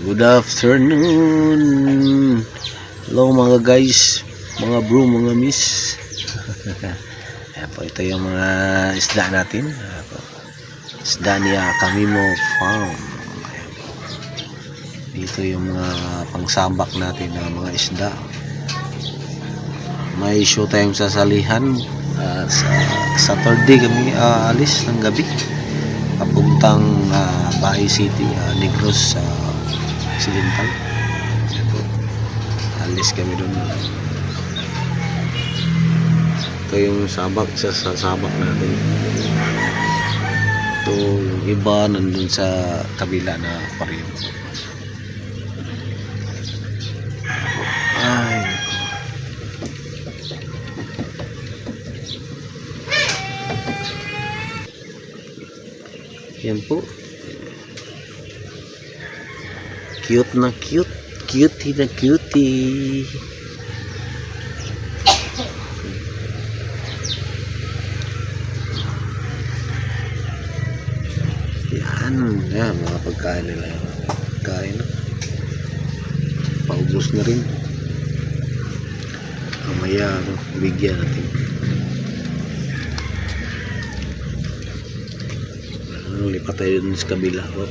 Good afternoon. Hello mga guys, mga bro, mga miss. Ayan po, ito yung mga isda natin. Isda ni Camimo Farm. Ayan po. Dito yung mga pangsabak natin na mga isda. May show tayong sasalihan. Sa Saturday kami alis ng gabi papuntang Bahay City, Negros Occidental. Alis kami doon. Ito yung sabak sa sabak natin. Ito yung iba nandun sa kabila na aquarium. Ay, yan po. Cute na cute. Cutie na cutie. Yan. Yan. Mga pagkain nila. Pagkain na. Paubos na rin. Mamaya bigyan natin. Lipat tayo dun sa kabila ko.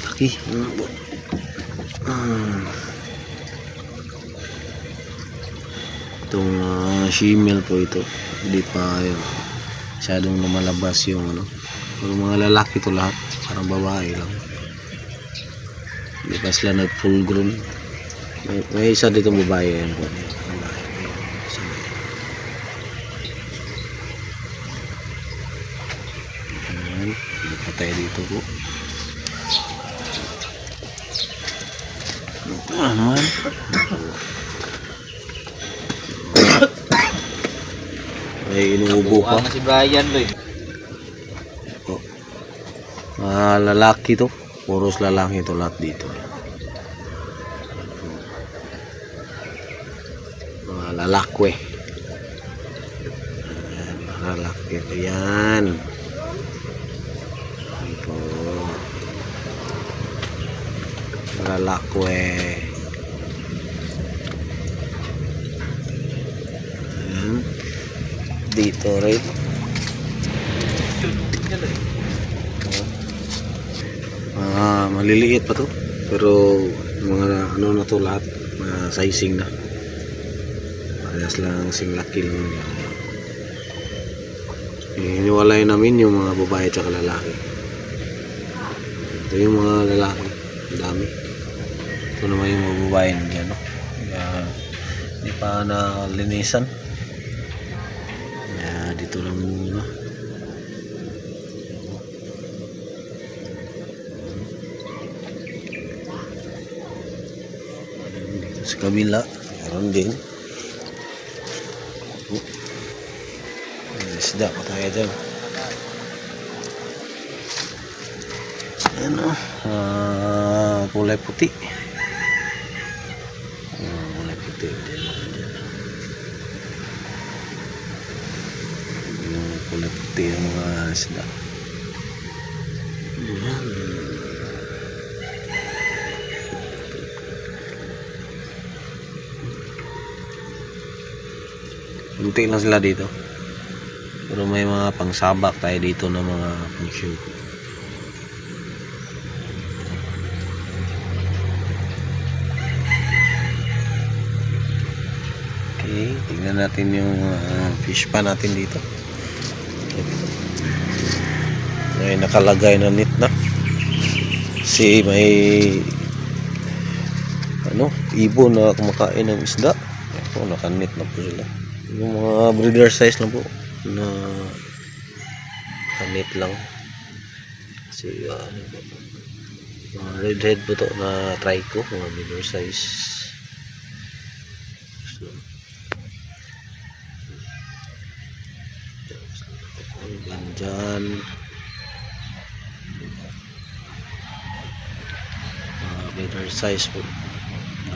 Laki. Itong shemale po ito. Hindi pa masyadong lumalabas yung pero mga lalaki ito lahat. Parang babae lang. Hindi pa sila nag full grown. May isa dito babae yan po. Ayan, patay dito po. Ito naman. May inuubo pa. Si Brian Lloyd. Lalaki to. Puros lalaki to lahat dito. Lalakwe. Lalaki ito yan. Ito. Lalakwe. Dito rin. Maliliit pa to. Pero mga na to lahat. Mga sizing na. Parehas lang sing laki lang. Hiniwalay namin yung mga babae at lalaki. Ito yung mga lalaki. Dami. Ito naman yung mga babae nandiyan. Hindi pa nalinisan. Dito lang muna. Dito sa kabila. Meron din. Isda pa tayo dyan. Ayan kulay puti. Kulay puti. Yung kulay puti yung mga isda. Ayan. Kunti lang sila dito. Pero may mga pangsabak tayo dito na mga pang-shoot. Okay, tingnan natin yung fish pan natin dito. May nakalagay na net na. Kasi may ibon na kumakain ng isda. Ito, naka-net na po sila. Yung mga breeder size na po na kanit lang kasi mga redhead po to na trico, mga breeder size. So, dyan mga breeder size po,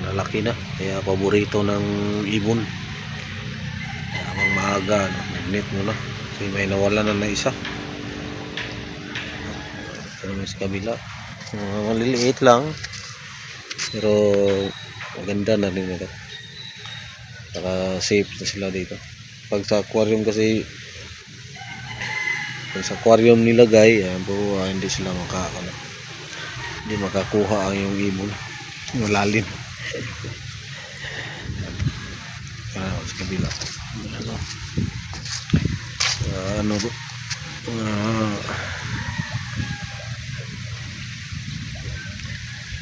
malalaki na kaya paborito ng ibon. maaga, no? Net muna. Kasi may nawalan na isa. Ito naman sa kabila. Maliliit lang. Pero maganda na rin ito. Saka safe na sila dito. Pag sa aquarium kasi, pag sa aquarium nilagay, hindi sila hindi makakuha ang yung ibon. Malalim. Sa kabila.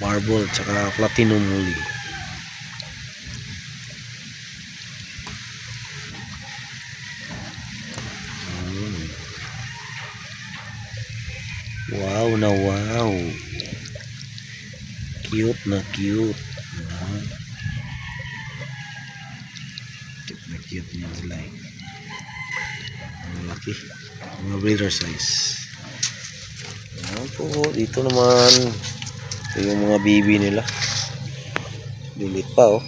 Marble tsaka platinum woolly. Wow na wow. Cute na cute. Cute na cute niya sila eh. Ang laki. Mga breeder size. Ayan po. Dito naman. Ito yung mga baby nila. Lilit pa oh.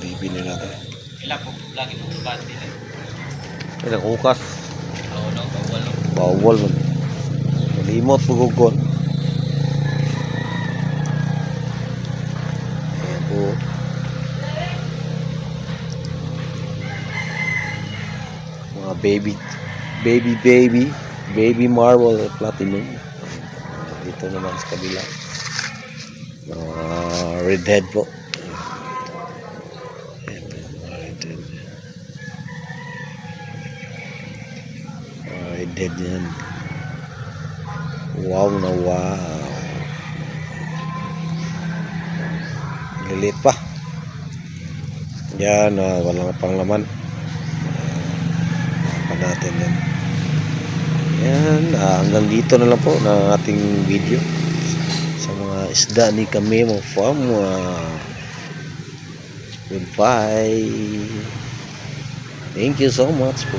Baby nila to. Ilan po lagi po band nila. Ilang ukas. Oo, no, bawal no. Bawal man. Malimot pugugon. Ayan po. Mga baby marble platinum. Dito naman sa kabila. Redhead po. Ayan, redhead. Redhead yan. Wow na wow. Lilit pa. Yan, walang panglaman. Pa natin yan. Yan, hanggang dito na lang po na ating video sa mga isda ni Kamemo Farm. Goodbye. Thank you so much po.